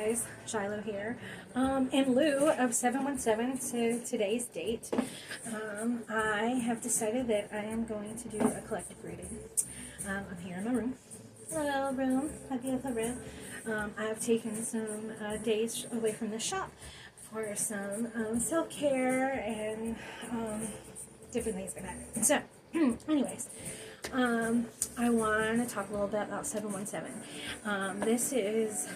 guys, Shiloh here. In lieu of 717, so today's date, I have decided that I am going to do a collective reading. I'm here in my room. Hello, room. My beautiful room. I have taken some days away from the shop for some self-care and different things like that. So, anyways, I want to talk a little bit about 717. This is,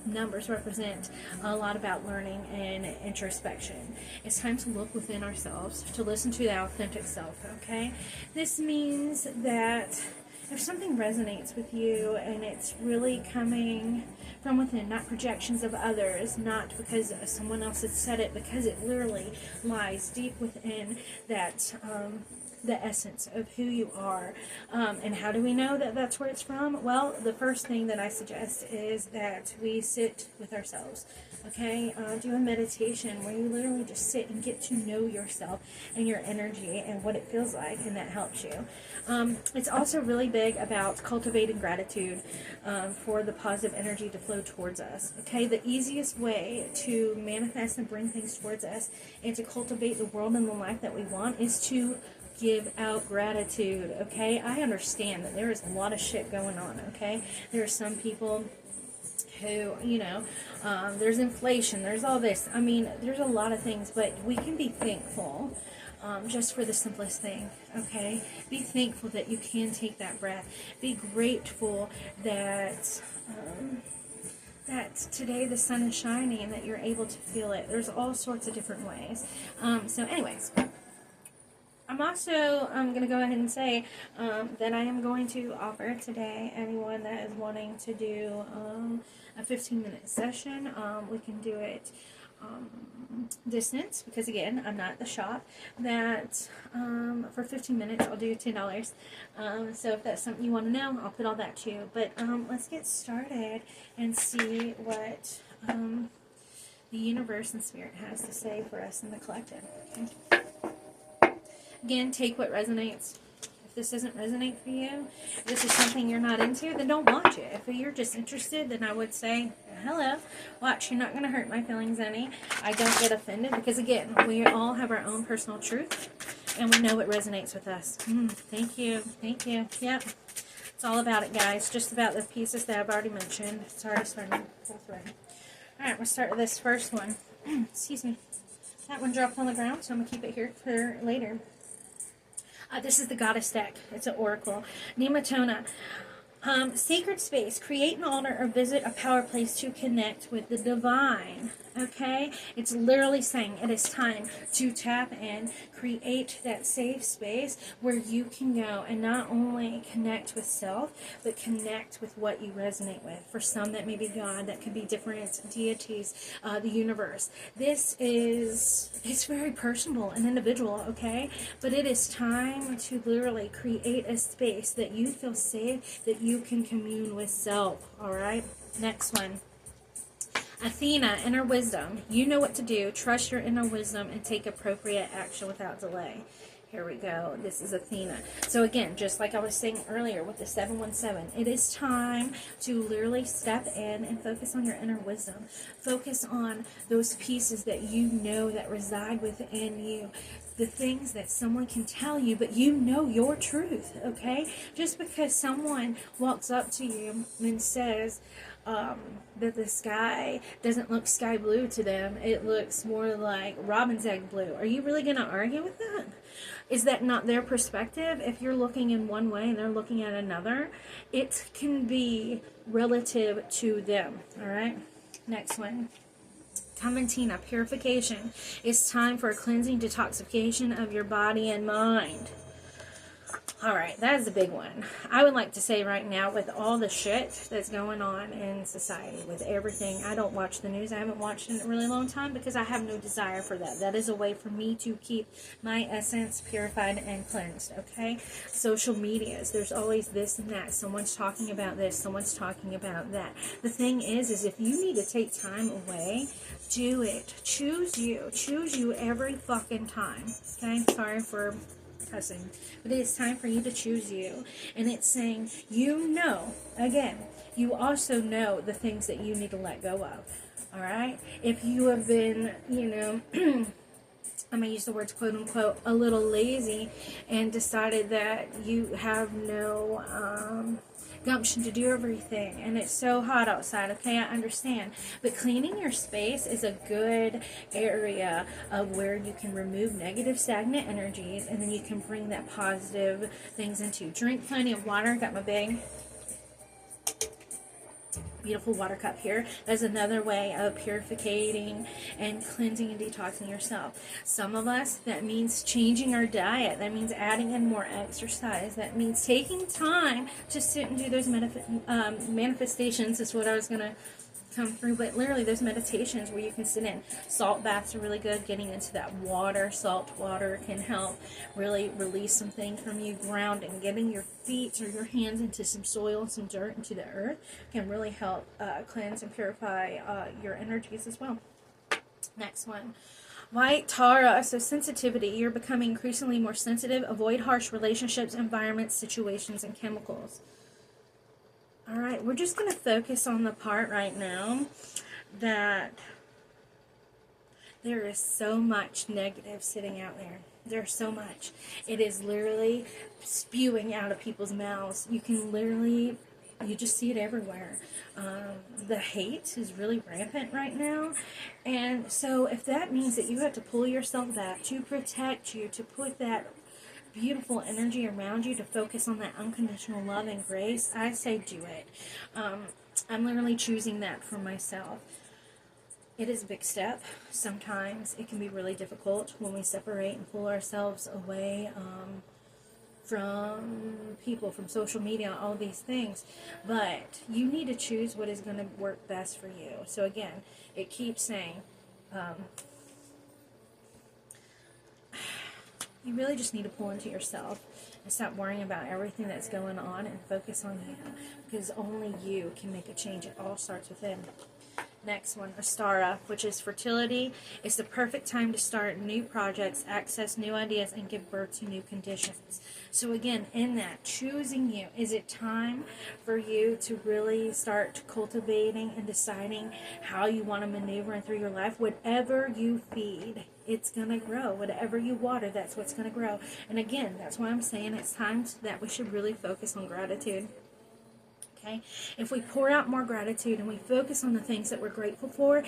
numbers represent a lot about learning and introspection. It's time to look within ourselves, to listen to the authentic self, okay? This means that if something resonates with you and it's really coming from within, not projections of others, not because someone else has said it, because it literally lies deep within that, the essence of who you are. And how do we know that that's where it's from? Well, the first thing that I suggest is that we sit with ourselves. Okay, do a meditation where you literally just sit and get to know yourself and your energy and what it feels like, and that helps you. It's also really big about cultivating gratitude for the positive energy to flow towards us. Okay, the easiest way to manifest and bring things towards us and to cultivate the world and the life that we want is to give out gratitude. Okay, I understand that there is a lot of shit going on. Okay, there are some people who, there's inflation, there's all this. I mean, there's a lot of things, but we can be thankful just for the simplest thing, okay? Be thankful that you can take that breath. Be grateful that that today the sun is shining and that you're able to feel it. There's all sorts of different ways. So anyways, I'm also going to go ahead and say that I am going to offer today anyone that is wanting to do a 15-minute session. We can do it distance, because again, I'm not at the shop. That for 15 minutes, I'll do $10. So if that's something you want to know, I'll put all that to you. But let's get started and see what the universe and spirit has to say for us in the collective. Okay? Again, take what resonates. If this doesn't resonate for you, if this is something you're not into, then don't watch it. If you're just interested, then I would say, hello, watch. You're not going to hurt my feelings any. I don't get offended, because again, we all have our own personal truth, and we know what resonates with us. Thank you. Thank you. Yep. It's all about it, guys. Just about the pieces that I've already mentioned. It's already starting to go through. Alright, we'll start with this first one. Excuse me. That one dropped on the ground, so I'm going to keep it here for later. This is the Goddess deck. It's an oracle. Nematona. Sacred space. Create an altar or visit a power place to connect with the divine. Okay? It's literally saying it is time to tap in, create that safe space where you can go and not only connect with self, but connect with what you resonate with. For some, that may be God, that could be different deities, the universe. It's very personal and individual, okay? But it is time to literally create a space that you feel safe, that you can commune with self, all right? Next one. Athena, inner wisdom. You know what to do. Trust your inner wisdom and take appropriate action without delay. Here we go. This is Athena. So again, just like I was saying earlier with the 717, it is time to literally step in and focus on your inner wisdom. Focus on those pieces that you know that reside within you. The things that someone can tell you, but you know your truth, okay? Just because someone walks up to you and says that the sky doesn't look sky blue to them, it looks more like robin's egg blue. Are you really going to argue with that? Is that not their perspective? If you're looking in one way and they're looking at another, it can be relative to them, all right? Next one. Commentina, purification. It's time for a cleansing, detoxification of your body and mind. Alright, that is a big one. I would like to say right now, with all the shit that's going on in society, with everything, I don't watch the news. I haven't watched it in a really long time because I have no desire for that. That is a way for me to keep my essence purified and cleansed, okay? Social medias, there's always this and that. Someone's talking about this, someone's talking about that. The thing is if you need to take time away, do it. Choose you. Choose you every fucking time, okay? Sorry for cussing, but it is time for you to choose you. And it's saying, again, you also know the things that you need to let go of. All right? If you have been, I'm going to use the words quote unquote, a little lazy, and decided that you have no gumption to do everything, and it's so hot outside, okay, I understand, but cleaning your space is a good area of where you can remove negative stagnant energies, and then you can bring that positive things into. Drink plenty of water. Got my big beautiful water cup here. There's another way of purifying and cleansing and detoxing yourself. Some of us, that means changing our diet. That means adding in more exercise. That means taking time to sit and do those manifestations is what I was going to come through, but literally those meditations where you can sit in. Salt baths are really good. Getting into that water, salt water, can help really release some things from you. Grounding, getting your feet or your hands into some soil, some dirt, into the earth, can really help cleanse and purify your energies as well. Next one. White Tara, so sensitivity. You're becoming increasingly more sensitive. Avoid harsh relationships, environments, situations, and chemicals. Alright, we're just going to focus on the part right now that there is so much negative sitting out there. There's so much. It is literally spewing out of people's mouths. You can literally, you just see it everywhere. The hate is really rampant right now. And so if that means that you have to pull yourself back to protect you, to put that beautiful energy around you, to focus on that unconditional love and grace, I say do it. I'm literally choosing that for myself. It is a big step. Sometimes it can be really difficult when we separate and pull ourselves away from people, from social media, all these things. But you need to choose what is going to work best for you. So again, it keeps saying, you really just need to pull into yourself and stop worrying about everything that's going on and focus on you, because only you can make a change. It all starts within. Next one, Astara, which is fertility. It's the perfect time to start new projects, access new ideas, and give birth to new conditions. So again, in that, choosing you. Is it time for you to really start cultivating and deciding how you want to maneuver through your life? Whatever you feed, it's going to grow. Whatever you water, that's what's going to grow. And again, that's why I'm saying it's time that we should really focus on gratitude. Okay? If we pour out more gratitude and we focus on the things that we're grateful for,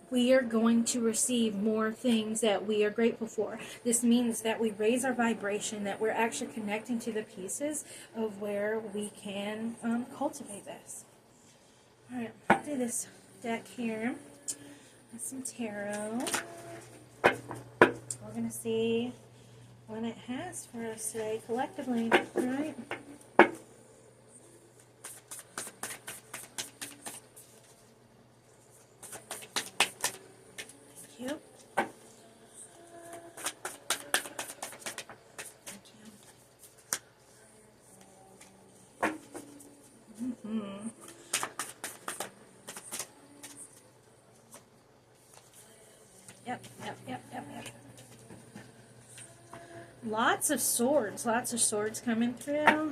we are going to receive more things that we are grateful for. This means that we raise our vibration, that we're actually connecting to the pieces of where we can cultivate this. Alright, I'll do this deck here with some tarot. We're going to see what it has for us today collectively, right? Yep. Lots of swords coming through.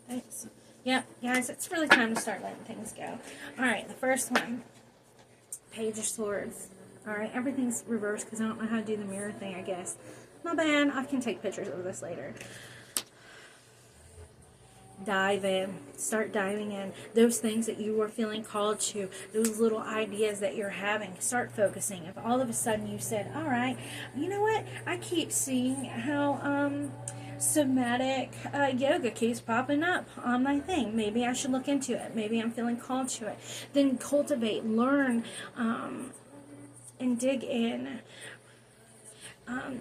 Thanks. Yep, guys, it's really time to start letting things go. Alright, the first one, Page of Swords. Alright, everything's reversed because I don't know how to do the mirror thing, I guess. My bad, I can take pictures of this later. Dive in. Start diving in. Those things that you are feeling called to, those little ideas that you're having, start focusing. If all of a sudden you said, alright, you know what? I keep seeing how somatic yoga keeps popping up on my thing. Maybe I should look into it. Maybe I'm feeling called to it. Then cultivate, learn, and dig in.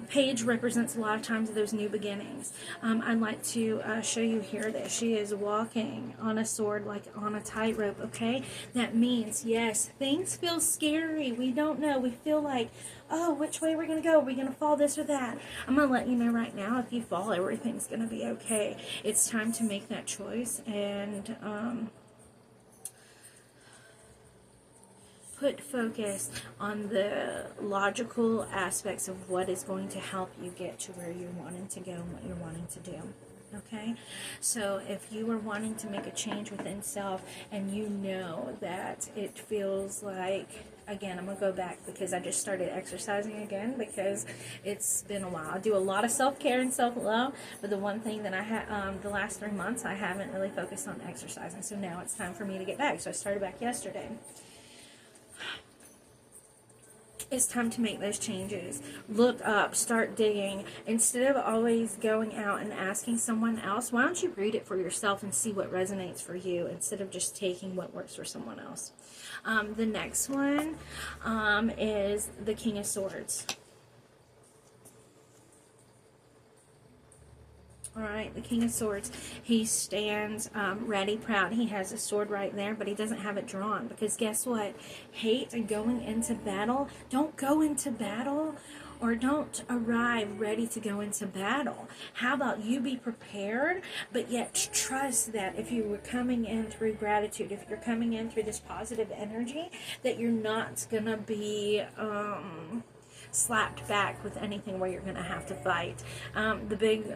Page represents a lot of times those new beginnings. I'd like to show you here that she is walking on a sword, like on a tightrope, okay? That means, yes, things feel scary. We don't know. We feel like, oh, which way we're going to go? Are we going to fall this or that? I'm going to let you know right now, if you fall, everything's going to be okay. It's time to make that choice and put focus on the logical aspects of what is going to help you get to where you're wanting to go and what you're wanting to do. Okay, so if you are wanting to make a change within self and you know that it feels like, again, I'm going to go back because I just started exercising again because it's been a while. I do a lot of self-care and self-love, but the one thing that I had the last 3 months, I haven't really focused on exercising. So now it's time for me to get back. So I started back yesterday. It's time to make those changes. Look up, start digging. Instead of always going out and asking someone else, why don't you read it for yourself and see what resonates for you instead of just taking what works for someone else. The next one is the King of Swords. All right, the King of Swords. He stands ready, proud. He has a sword right there, but he doesn't have it drawn because guess what? Hate and going into battle. Don't go into battle or don't arrive ready to go into battle. How about you be prepared, but yet trust that if you were coming in through gratitude, if you're coming in through this positive energy, that you're not going to be slapped back with anything where you're going to have to fight. The big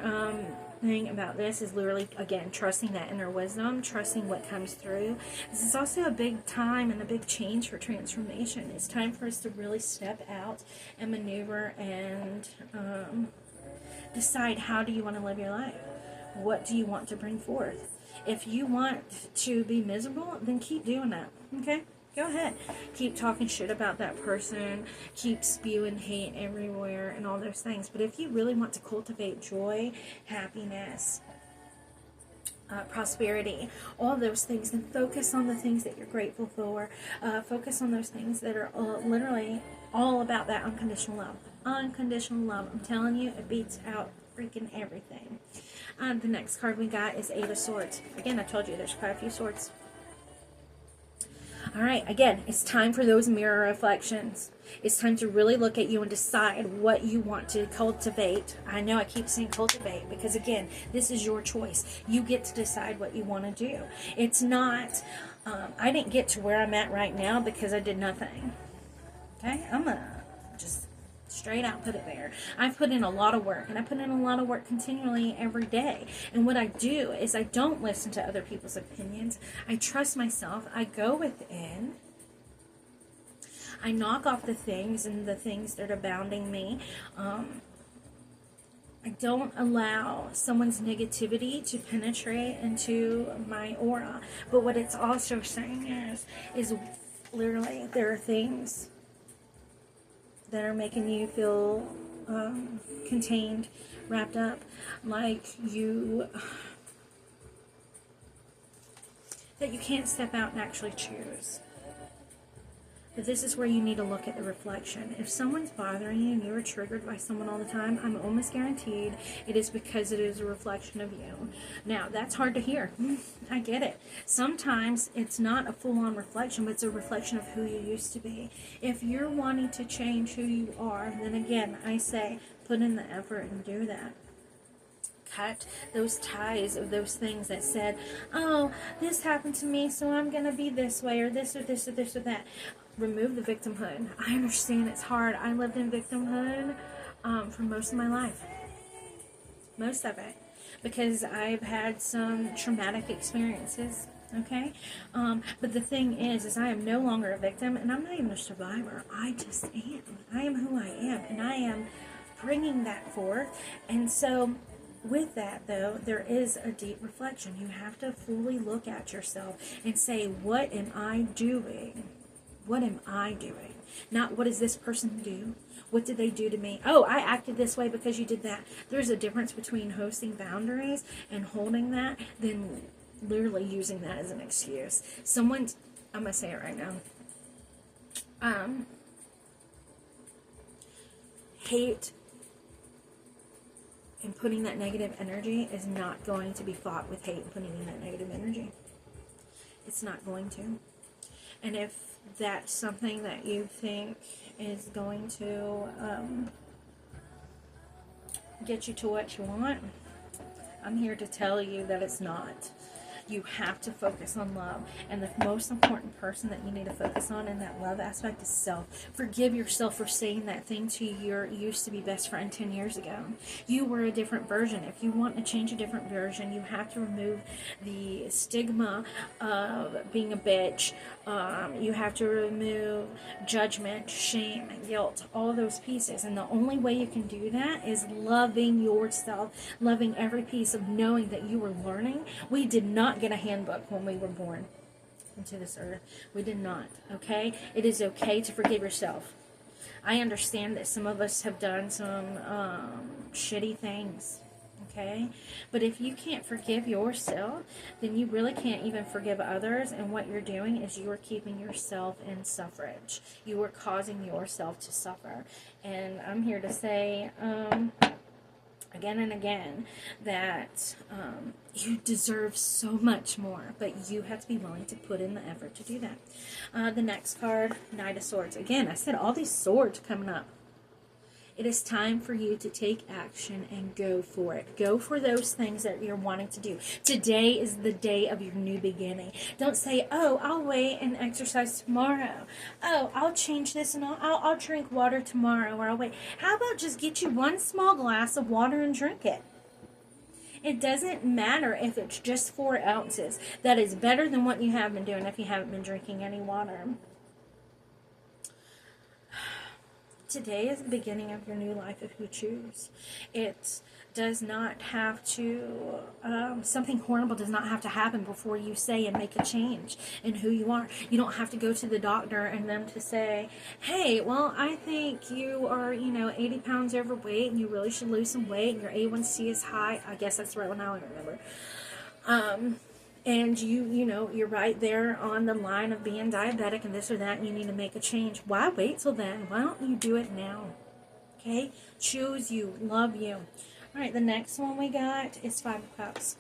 thing about this is literally, again, trusting that inner wisdom, trusting what comes through. This is also a big time and a big change for transformation. It's time for us to really step out and maneuver and decide, how do you want to live your life? What do you want to bring forth? If you want to be miserable, then keep doing that, okay? Go ahead. Keep talking shit about that person. Keep spewing hate everywhere and all those things. But if you really want to cultivate joy, happiness, prosperity, all those things, then focus on the things that you're grateful for. Focus on those things that are literally all about that unconditional love. Unconditional love. I'm telling you, it beats out freaking everything. The next card we got is Eight of Swords. Again, I told you there's quite a few swords. All right, again, it's time for those mirror reflections. It's time to really look at you and decide what you want to cultivate. I know I keep saying cultivate because, again, this is your choice. You get to decide what you want to do. It's not, I didn't get to where I'm at right now because I did nothing. Okay? I'm going to just straight out put it there. I've put in a lot of work, and I put in a lot of work continually every day. And what I do is I don't listen to other people's opinions. I trust myself. I go within. I knock off the things and the things that are bounding me. I don't allow someone's negativity to penetrate into my aura. But what it's also saying is literally there are things that are making you feel contained, wrapped up, like that you can't step out and actually choose. But this is where you need to look at the reflection. If someone's bothering you and you're triggered by someone all the time, I'm almost guaranteed it is because it is a reflection of you. Now, that's hard to hear. I get it. Sometimes it's not a full-on reflection, but it's a reflection of who you used to be. If you're wanting to change who you are, then again, I say put in the effort and do that. Cut those ties of those things that said, oh, this happened to me, so I'm going to be this way, or this, or this, or this, or that. Remove the victimhood. I understand it's hard. I lived in victimhood for most of my life. Most of it. Because I've had some traumatic experiences. Okay? But the thing is I am no longer a victim, and I'm not even a survivor. I just am. I am who I am, and I am bringing that forth. And so with that, though, there is a deep reflection. You have to fully look at yourself and say, what am I doing? What am I doing? Not what does this person do? What did they do to me? Oh, I acted this way because you did that. There's a difference between hosting boundaries and holding that than literally using that as an excuse. I'm going to say it right now. Hate and putting that negative energy is not going to be fought with hate and putting in that negative energy. It's not going to. And if that's something that you think is going to get you to what you want, I'm here to tell you that it's not. You have to focus on love. And the most important person that you need to focus on in that love aspect is self. Forgive yourself for saying that thing to your used to be best friend 10 years ago. You were a different version. If you want to change a different version, you have to remove the stigma of being a bitch. You have to remove judgment, shame, guilt, all those pieces. And the only way you can do that is loving yourself, loving every piece of knowing that you were learning. We did not get a handbook when we were born into this earth. We did not, okay? It is okay to forgive yourself. I understand that some of us have done some shitty things, okay? But if you can't forgive yourself, then you really can't even forgive others. And what you're doing is you are keeping yourself in suffrage. You are causing yourself to suffer. And I'm here to say, again and again, that you deserve so much more, but you have to be willing to put in the effort to do that. The next card, Knight of Swords. Again, I said all these swords coming up. It is time for you to take action and go for it. Go for those things that you're wanting to do. Today is the day of your new beginning. Don't say, oh, I'll wait and exercise tomorrow. Oh, I'll change this and I'll drink water tomorrow, or I'll wait. How about just get you one small glass of water and drink it? It doesn't matter if it's just 4 ounces. That is better than what you have been doing if you haven't been drinking any water. Today is the beginning of your new life if you choose. It does not have to, something horrible does not have to happen before you say and make a change in who you are. You don't have to go to the doctor and them to say, hey, well, I think you are, 80 pounds overweight and you really should lose some weight and your A1C is high. I guess that's right now, I don't remember. And you're right there on the line of being diabetic and this or that, and you need to make a change. Why wait till then? Why don't you do it now? Okay? Choose you. Love you. All right, the next one we got is 5 of Cups.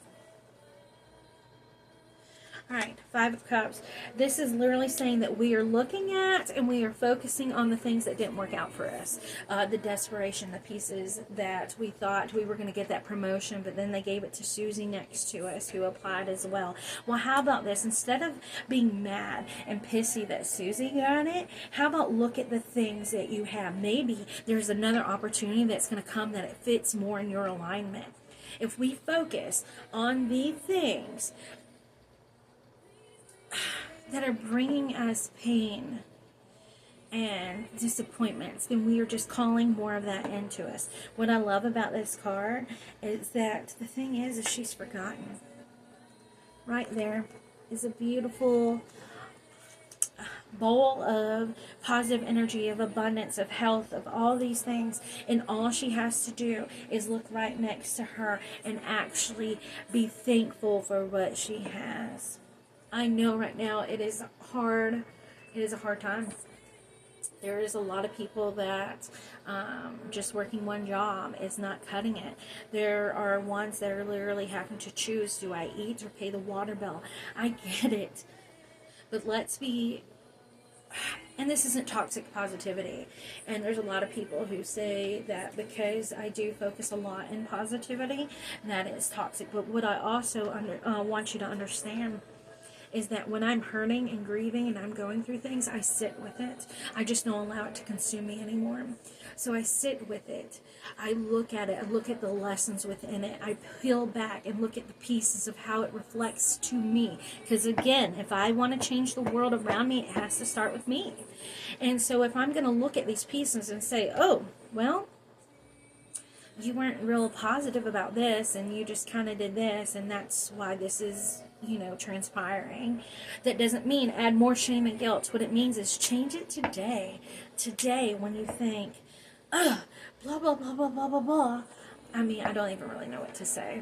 All right, 5 of Cups. This is literally saying that we are looking at and we are focusing on the things that didn't work out for us. The desperation, the pieces that we thought we were going to get that promotion, but then they gave it to Susie next to us who applied as well. Well, how about this? Instead of being mad and pissy that Susie got it, how about look at the things that you have? Maybe there's another opportunity that's going to come that it fits more in your alignment. If we focus on the things that are bringing us pain and disappointments, then we are just calling more of that into us. What I love about this card is that the thing is she's forgotten. Right there is a beautiful bowl of positive energy, of abundance, of health, of all these things, and all she has to do is look right next to her and actually be thankful for what she has. I know right now it is hard. It is a hard time. There is a lot of people that just working one job is not cutting it. There are ones that are literally having to choose, do I eat or pay the water bill? I get it. But let's be, and this isn't toxic positivity. And there's a lot of people who say that because I do focus a lot in positivity, that it's toxic. But what I also want you to understand is that when I'm hurting and grieving and I'm going through things, I sit with it. I just don't allow it to consume me anymore. So I sit with it. I look at it. I look at the lessons within it. I peel back and look at the pieces of how it reflects to me. Because again, if I want to change the world around me, it has to start with me. And so if I'm going to look at these pieces and say, oh, well, you weren't real positive about this and you just kind of did this and that's why this is, transpiring. That doesn't mean add more shame and guilt. What it means is change it today. Today, when you think, blah, blah, blah, blah, blah, blah, blah. I mean, I don't even really know what to say.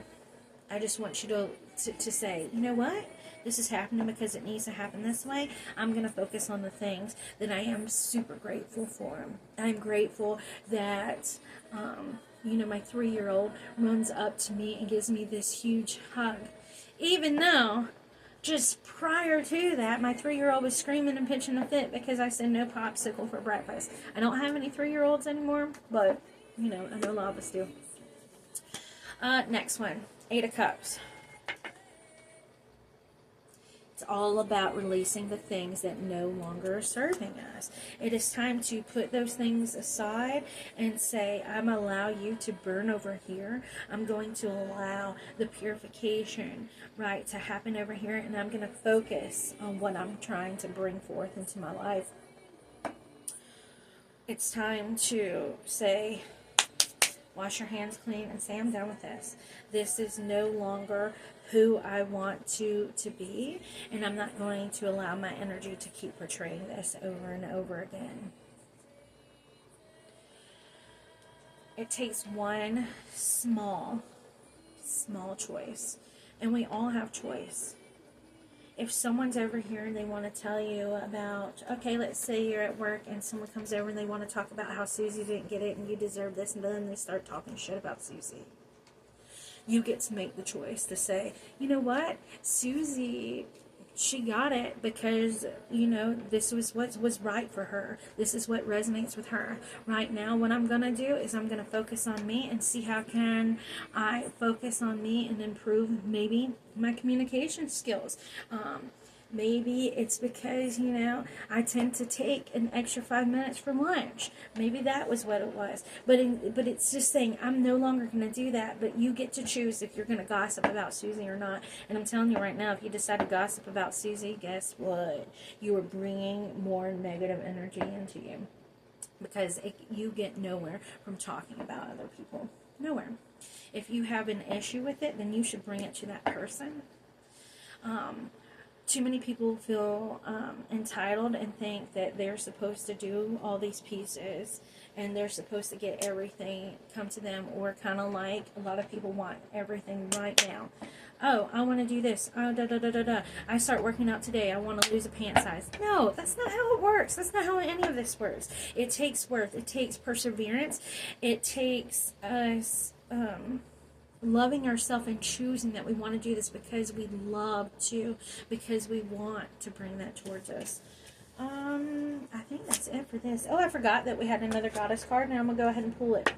I just want you to say, you know what? This is happening because it needs to happen this way. I'm going to focus on the things that I am super grateful for. I'm grateful that, my 3-year-old runs up to me and gives me this huge hug. Even though, just prior to that, my 3-year-old was screaming and pitching a fit because I said no popsicle for breakfast. I don't have any 3-year-olds anymore, but, I know a lot of us do. Next one, 8 of Cups. It's all about releasing the things that no longer are serving us. It is time to put those things aside and say, I'm going to allow you to burn over here. I'm going to allow the purification, right, to happen over here, and I'm going to focus on what I'm trying to bring forth into my life. It's time to say, wash your hands clean and say, I'm done with this. This is no longer who I want to be, and I'm not going to allow my energy to keep portraying this over and over again. It takes one small choice, and we all have choice. If someone's over here and they want to tell you about, okay, let's say you're at work and someone comes over and they want to talk about how Susie didn't get it and you deserve this, and then they start talking shit about Susie. You get to make the choice to say, you know what, Susie, she got it because, you know, this was what was right for her. This is what resonates with her. Right now, what I'm going to do is I'm going to focus on me and see how can I focus on me and improve maybe my communication skills. Maybe it's because, you know, I tend to take an extra 5 minutes for lunch. Maybe that was what it was. But it's just saying, I'm no longer going to do that, but you get to choose if you're going to gossip about Susie or not. And I'm telling you right now, if you decide to gossip about Susie, guess what? You are bringing more negative energy into you. Because you get nowhere from talking about other people. Nowhere. If you have an issue with it, then you should bring it to that person. Too many people feel entitled and think that they're supposed to do all these pieces and they're supposed to get everything come to them, or kind of like a lot of people want everything right now. Oh, I want to do this. Oh, I start working out today. I want to lose a pant size. No, that's not how it works. That's not how any of this works. It takes work. It takes perseverance. It takes us loving ourselves and choosing that we want to do this because we love to, because we want to bring that towards us. I think that's it for this. Oh, I forgot that we had another goddess card, and I'm going to go ahead and pull it.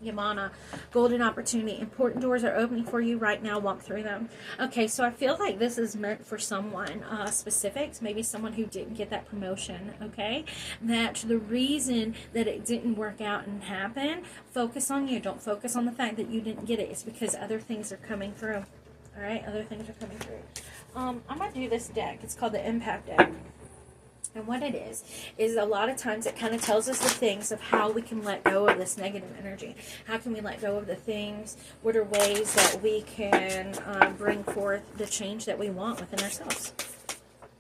Yamana, golden opportunity. Important doors are opening for you right now. Walk through them. Okay, so I feel like this is meant for someone specific, maybe someone who didn't get that promotion, okay? That the reason that it didn't work out and happen, focus on you. Don't focus on the fact that you didn't get it. It's because other things are coming through, all right? Other things are coming through. I'm going to do this deck. It's called the Impact Deck. And what it is a lot of times it kind of tells us the things of how we can let go of this negative energy. How can we let go of the things? What are ways that we can bring forth the change that we want within ourselves?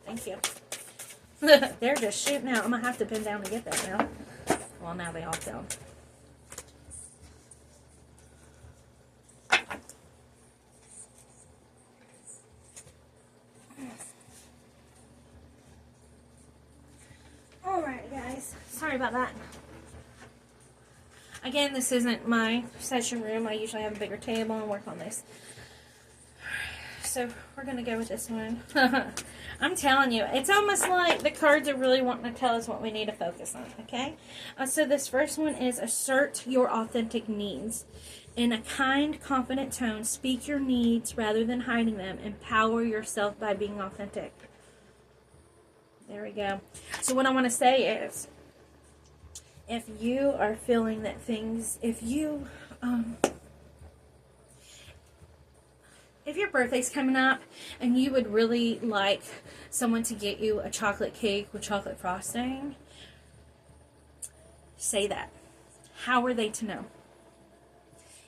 Thank you. They're just shooting out. I'm going to have to bend down to get that now. Well, now they all fell. Alright, guys. Sorry about that. Again, this isn't my session room. I usually have a bigger table and work on this. So, we're going to go with this one. I'm telling you, it's almost like the cards are really wanting to tell us what we need to focus on, okay? So, this first one is assert your authentic needs. In a kind, confident tone, speak your needs rather than hiding them. Empower yourself by being authentic. There we go. So what I want to say is, if you are feeling that things, if your birthday's coming up and you would really like someone to get you a chocolate cake with chocolate frosting, say that. How are they to know?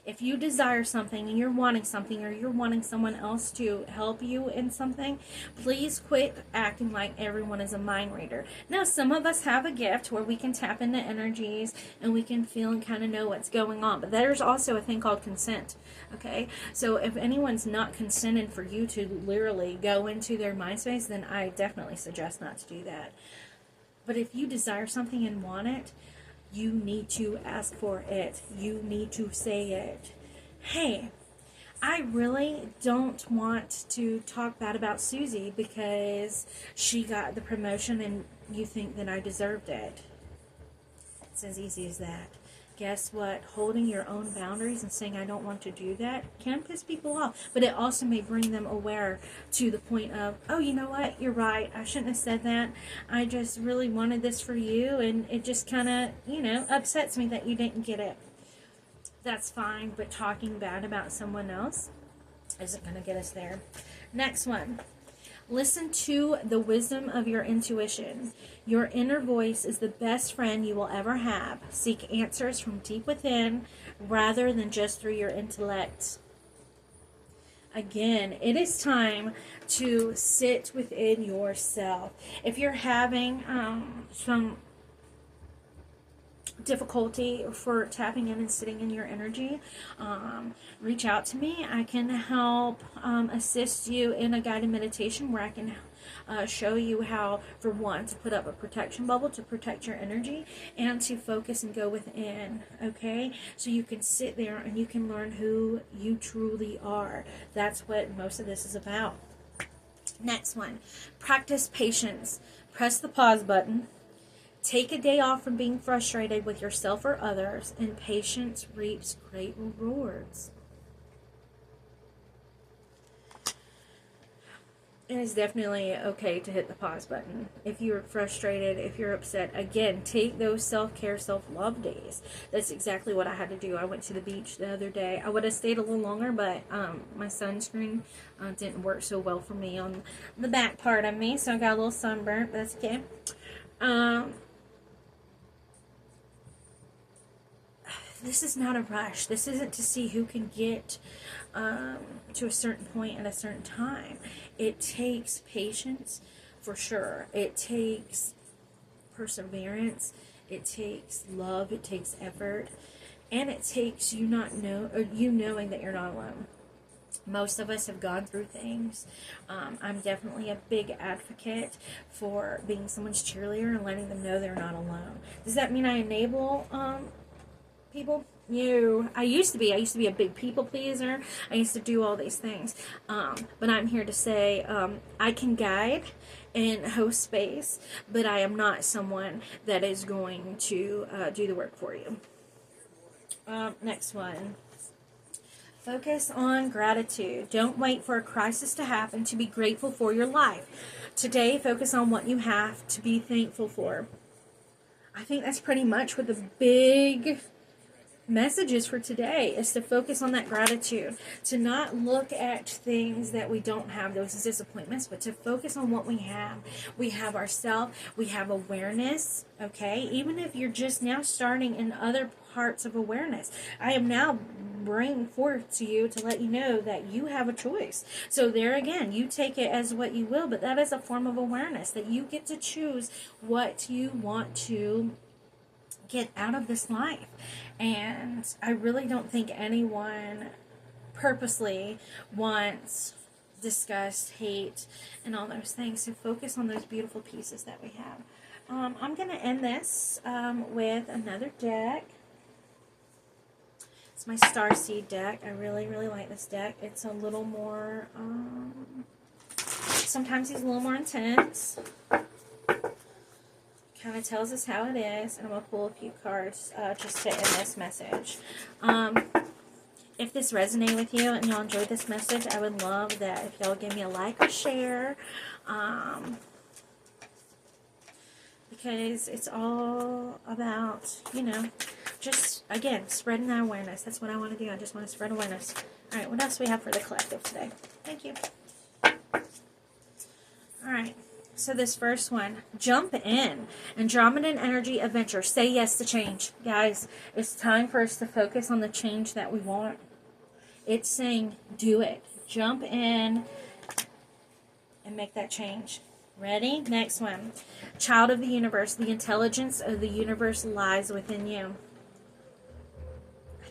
If you desire something and you're wanting something, or you're wanting someone else to help you in something, please quit acting like everyone is a mind reader. Now, some of us have a gift where we can tap into energies and we can feel and kind of know what's going on. But there's also a thing called consent. Okay? So if anyone's not consented for you to literally go into their mind space, then I definitely suggest not to do that. But if you desire something and want it, you need to ask for it. You need to say it. Hey, I really don't want to talk bad about Susie because she got the promotion and you think that I deserved it. It's as easy as that. guess what? Holding your own boundaries and saying, I don't want to do that, can piss people off. But it also may bring them aware to the point of, oh, you know what? You're right. I shouldn't have said that. I just really wanted this for you. And it just kind of, upsets me that you didn't get it. That's fine. But talking bad about someone else isn't going to get us there. Next one. Listen to the wisdom of your intuition. Your inner voice is the best friend you will ever have. Seek answers from deep within rather than just through your intellect. Again, it is time to sit within yourself. If you're having some difficulty for tapping in and sitting in your energy, reach out to me. I can help assist you in a guided meditation where I can show you how, for one, to put up a protection bubble to protect your energy and to focus and go within, okay? So you can sit there and you can learn who you truly are. That's what most of this is about. Next one, practice patience. Press the pause button. Take a day off from being frustrated with yourself or others, and patience reaps great rewards. It is definitely okay to hit the pause button. If you're frustrated, if you're upset, again, take those self-care, self-love days. That's exactly what I had to do. I went to the beach the other day. I would have stayed a little longer, but my sunscreen didn't work so well for me on the back part of me, so I got a little sunburnt, but that's okay. This is not a rush. This isn't to see who can get to a certain point at a certain time. It takes patience, for sure. It takes perseverance. It takes love. It takes effort. And it takes you knowing that you're not alone. Most of us have gone through things. I'm definitely a big advocate for being someone's cheerleader and letting them know they're not alone. Does that mean I enable people? No, I used to be a big people pleaser. I used to do all these things. But I'm here to say I can guide and host space, but I am not someone that is going to do the work for you. Next one. Focus on gratitude. Don't wait for a crisis to happen to be grateful for your life. Today, focus on what you have to be thankful for. I think that's pretty much what the big messages for today is, to focus on that gratitude, to not look at things that we don't have, those disappointments, but to focus on what we have. We have ourselves, we have awareness, okay? Even if you're just now starting in other parts of awareness, I am now bringing forth to you to let you know that you have a choice. So there again, you take it as what you will, but that is a form of awareness, that you get to choose what you want to get out of this life. And I really don't think anyone purposely wants disgust, hate, and all those things. So focus on those beautiful pieces that we have. I'm going to end this with another deck. It's my Starseed deck. I really, really like this deck. It's a little more, sometimes he's a little more intense. Kind of tells us how it is, and I'm going to pull a few cards just to end this message. If this resonated with you and y'all enjoyed this message, I would love that if y'all give me a like or share, because it's all about, just, again, spreading that awareness. That's what I want to do. I just want to spread awareness. All right, what else do we have for the collective today? Thank you. All right. So this first one, jump in. Andromedan energy adventure. Say yes to change. Guys, it's time for us to focus on the change that we want. It's saying do it. Jump in and make that change. Ready? Next one. Child of the universe. The intelligence of the universe lies within you.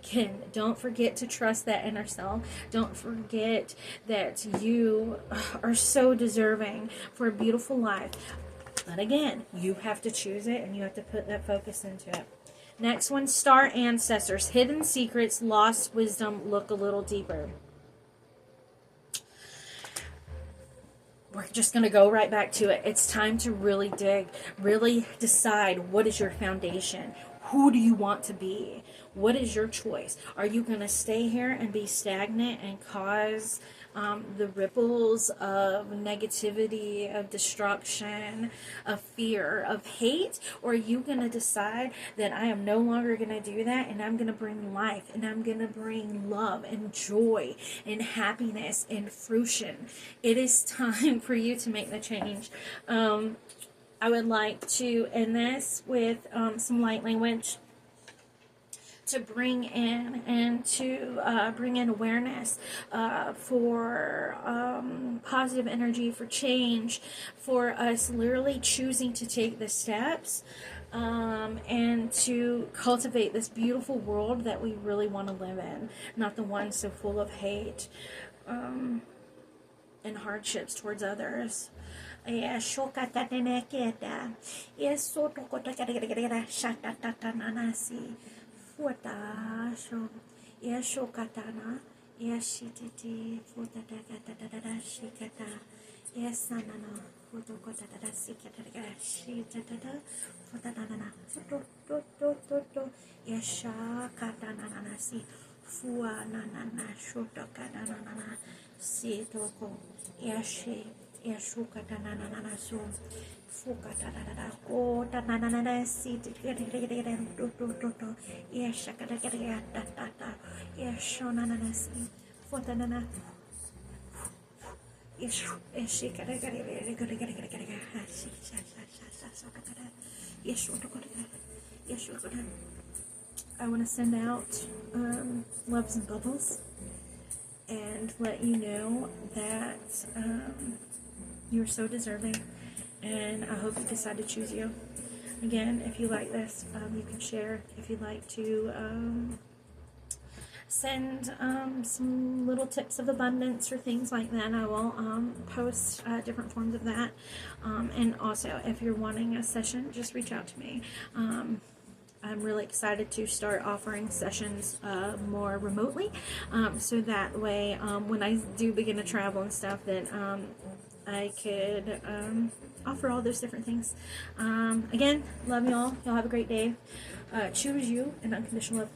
Again, don't forget to trust that inner self. Don't forget that you are so deserving for a beautiful life. But again, you have to choose it and you have to put that focus into it. Next one, star ancestors. Hidden secrets, lost wisdom, look a little deeper. We're just going to go right back to it. It's time to really dig, really decide what is your foundation. who do you want to be? What is your choice? Are you going to stay here and be stagnant and cause the ripples of negativity, of destruction, of fear, of hate? Or are you going to decide that I am no longer going to do that, and I'm going to bring life, and I'm going to bring love and joy and happiness and fruition? It is time for you to make the change. I would like to end this with some light language to bring in and to bring in awareness for positive energy, for change, for us literally choosing to take the steps and to cultivate this beautiful world that we really want to live in, not the one so full of hate and hardships towards others. Yes, Futasho, Yashokatana, Yashititi, Futadakata, Shikata, Yasanana, Futokota, Sikata, Shitata, Futanana, Futo, Yashakatananasi, Fuanana, Shotokanana, Sitoko, Yashi, Yashukatanana, so. Fukatana, oh, Tanana, seat, yes, yes, Shonana, Fotanana, yes, she got a yes, yes, I want to send out loves and bubbles and let you know that you're so deserving. And I hope you decide to choose you. Again, if you like this, you can share. If you'd like to send some little tips of abundance or things like that, I will post different forms of that. And also, if you're wanting a session, just reach out to me. I'm really excited to start offering sessions more remotely, so that way when I do begin to travel and stuff, that I could offer all those different things. Again, love y'all. Y'all have a great day. Choose you and unconditional love.